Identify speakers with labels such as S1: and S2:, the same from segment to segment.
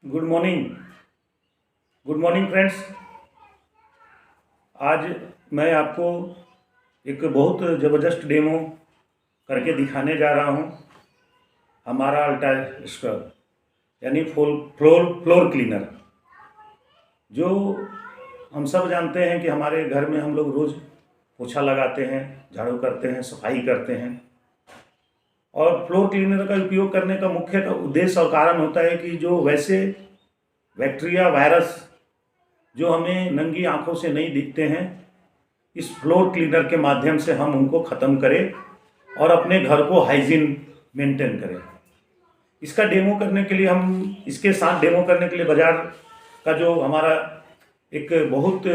S1: Good morning. Good morning friends. आज मैं आपको एक बहुत ज़बरदस्त डेमो करके दिखाने जा रहा हूँ। हमारा अल्ट्रा स्क्रब यानी फ्लोर क्लीनर, जो हम सब जानते हैं कि हमारे घर में हम लोग रोज़ पोछा लगाते हैं, झाड़ू करते हैं, सफाई करते हैं। और फ्लोर क्लीनर का उपयोग करने का मुख्य उद्देश्य और कारण होता है कि जो वैसे बैक्टीरिया, वायरस जो हमें नंगी आंखों से नहीं दिखते हैं, इस फ्लोर क्लीनर के माध्यम से हम उनको ख़त्म करें और अपने घर को हाइजीन मेंटेन करें। इसका डेमो करने के लिए इसके साथ डेमो करने के लिए बाज़ार का जो हमारा एक बहुत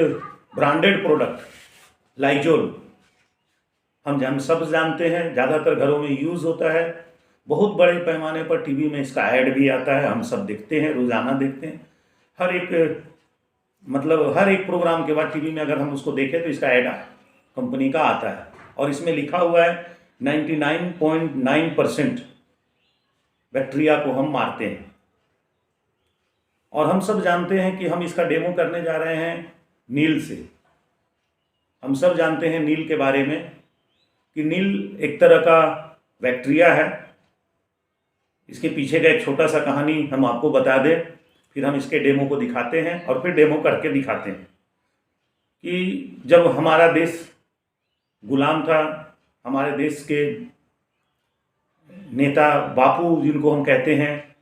S1: ब्रांडेड प्रोडक्ट लाइजोल, हम सब जानते हैं, ज़्यादातर घरों में यूज़ होता है। बहुत बड़े पैमाने पर टीवी में इसका ऐड भी आता है, हम सब देखते हैं, रोज़ाना देखते हैं। हर एक प्रोग्राम के बाद टीवी में अगर हम उसको देखें तो इसका ऐड कंपनी का आता है और इसमें लिखा हुआ है 99.9% बैक्टीरिया को हम मारते हैं। और हम सब जानते हैं कि हम इसका डेमो करने जा रहे हैं नील से। हम सब जानते हैं नील के बारे में कि नील एक तरह का बैक्टीरिया है। इसके पीछे का एक छोटा सा कहानी हम आपको बता दें, फिर हम इसके डेमो को दिखाते हैं और फिर डेमो करके दिखाते हैं कि जब हमारा देश गुलाम था, हमारे देश के नेता बापू जिनको हम कहते हैं,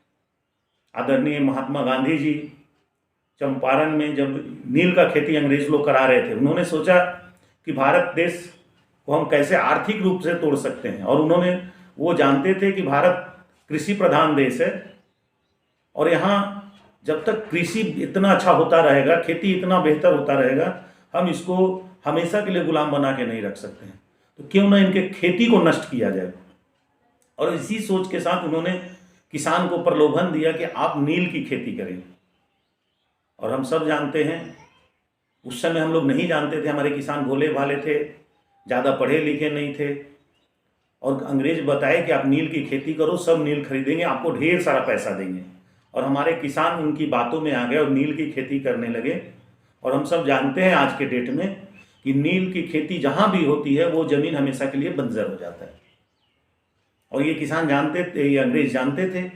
S1: आदरणीय महात्मा गांधी जी, चंपारण में जब नील का खेती अंग्रेज लोग करा रहे थे, उन्होंने सोचा कि भारत देश को हम कैसे आर्थिक रूप से तोड़ सकते हैं। और वो जानते थे कि भारत कृषि प्रधान देश है और यहाँ जब तक कृषि इतना अच्छा होता रहेगा, खेती इतना बेहतर होता रहेगा, हम इसको हमेशा के लिए गुलाम बना के नहीं रख सकते हैं। तो क्यों ना इनके खेती को नष्ट किया जाए। और इसी सोच के साथ उन्होंने किसान को प्रलोभन दिया कि आप नील की खेती करें। और हम सब जानते हैं, उस समय हम लोग नहीं जानते थे, हमारे किसान भोले भाले थे, ज़्यादा पढ़े लिखे नहीं थे। और अंग्रेज बताए कि आप नील की खेती करो, सब नील खरीदेंगे, आपको ढेर सारा पैसा देंगे। और हमारे किसान उनकी बातों में आ गए और नील की खेती करने लगे। और हम सब जानते हैं आज के डेट में कि नील की खेती जहाँ भी होती है वो ज़मीन हमेशा के लिए बंजर हो जाता है। और ये किसान जानते थे, ये अंग्रेज जानते थे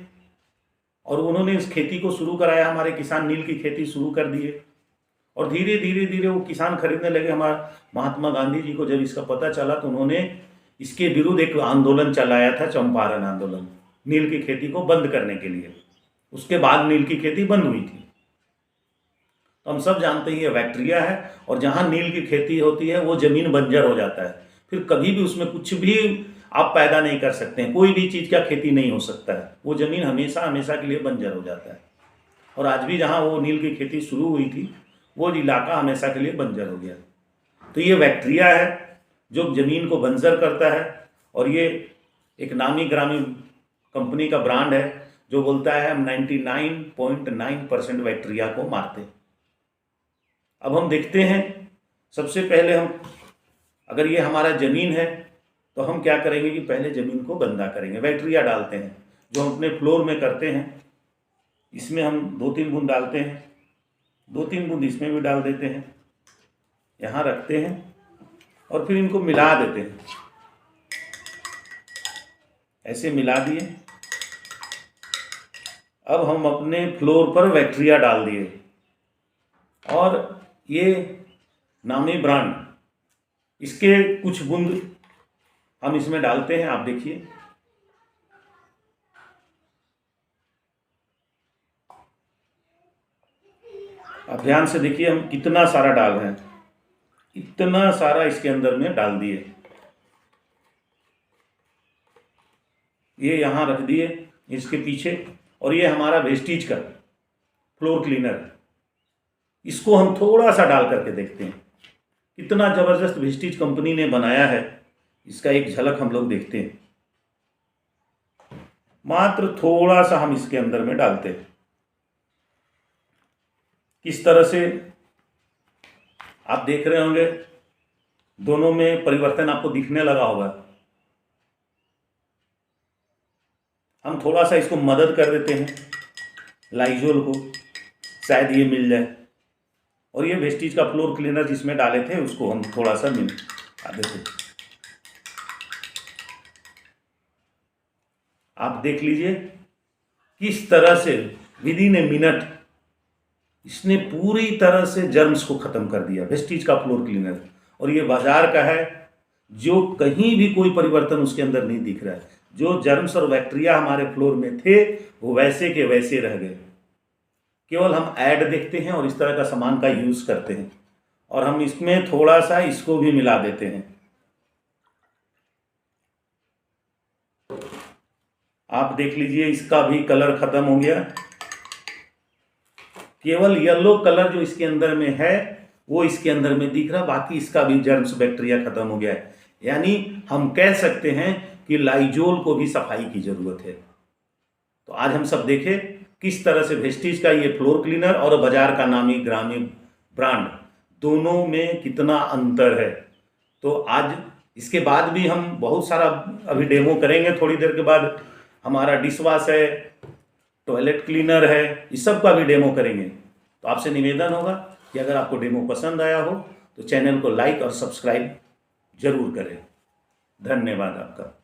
S1: और उन्होंने इस खेती को शुरू कराया। हमारे किसान नील की खेती शुरू कर दिए और धीरे धीरे धीरे वो किसान खरीदने लगे। हमारा महात्मा गांधी जी को जब इसका पता चला तो उन्होंने इसके विरुद्ध एक आंदोलन चलाया था, चंपारण आंदोलन, नील की खेती को बंद करने के लिए। उसके बाद नील की खेती बंद हुई थी। तो हम सब जानते हैं ये बैक्टीरिया है और जहाँ नील की खेती होती है वो ज़मीन बंजर हो जाता है। फिर कभी भी उसमें कुछ भी आप पैदा नहीं कर सकते हैं, कोई भी चीज़ का खेती नहीं हो सकता है। वो ज़मीन हमेशा हमेशा के लिए बंजर हो जाता है। और आज भी जहाँ वो नील की खेती शुरू हुई थी वो इलाका हमेशा के लिए बंजर हो गया। तो ये बैक्टीरिया है जो ज़मीन को बंजर करता है। और ये एक नामी ग्रामी कंपनी का ब्रांड है जो बोलता है हम 99.9% बैक्टीरिया को मारते। अब हम देखते हैं, सबसे पहले अगर ये हमारा ज़मीन है तो हम क्या करेंगे कि पहले ज़मीन को गंदा करेंगे, बैक्टीरिया डालते हैं जो हम अपने फ्लोर में करते हैं। इसमें हम 2-3 बूंद डालते हैं, 2-3 बूंद इसमें भी डाल देते हैं, यहाँ रखते हैं और फिर इनको मिला देते हैं। ऐसे मिला दिए। अब हम अपने फ्लोर पर बैक्टीरिया डाल दिए और ये नामी ब्रांड, इसके कुछ बूंद हम इसमें डालते हैं। आप देखिए, आप ध्यान से देखिए हम कितना सारा डाल रहे हैं, इतना सारा इसके अंदर में डाल दिए। ये यहाँ रख दिए इसके पीछे। और ये हमारा वेस्टीज का फ्लोर क्लीनर, इसको हम थोड़ा सा डाल करके देखते हैं कितना ज़बरदस्त वेस्टीज कंपनी ने बनाया है। इसका एक झलक हम लोग देखते हैं। मात्र थोड़ा सा हम इसके अंदर में डालते हैं। किस तरह से आप देख रहे होंगे, दोनों में परिवर्तन आपको दिखने लगा होगा। हम थोड़ा सा इसको मदद कर देते हैं लाइजोल को, शायद ये मिल जाए। और ये वेस्टीज का फ्लोर क्लीनर जिसमें डाले थे उसको हम थोड़ा सा मिला देते। आप देख लीजिए किस तरह से विद इन ए मिनट इसने पूरी तरह से जर्म्स को खत्म कर दिया, वेस्टीज का फ्लोर क्लीनर। और ये बाजार का है, जो कहीं भी कोई परिवर्तन उसके अंदर नहीं दिख रहा है। जो जर्म्स और बैक्टीरिया हमारे फ्लोर में थे वो वैसे के वैसे रह गए। केवल हम ऐड देखते हैं और इस तरह का सामान का यूज़ करते हैं, और हम इसमें थोड़ा सा इसको भी मिला देते हैं। आप देख लीजिए इसका भी कलर खत्म हो गया। केवल येलो कलर जो इसके अंदर में है वो इसके अंदर में दिख रहा, बाकी इसका भी जर्म्स बैक्टीरिया खत्म हो गया है। यानी हम कह सकते हैं कि लाइजोल को भी सफाई की जरूरत है। तो आज हम सब देखें किस तरह से वेस्टीज का ये फ्लोर क्लीनर और बाजार का नामी ग्रामी ब्रांड दोनों में कितना अंतर है। तो आज इसके बाद भी हम बहुत सारा अभी डेमो करेंगे, थोड़ी देर के बाद हमारा डिश वॉश है, टॉयलेट क्लीनर है, इस सब का भी डेमो करेंगे। तो आपसे निवेदन होगा कि अगर आपको डेमो पसंद आया हो तो चैनल को लाइक और सब्सक्राइब जरूर करें। धन्यवाद आपका।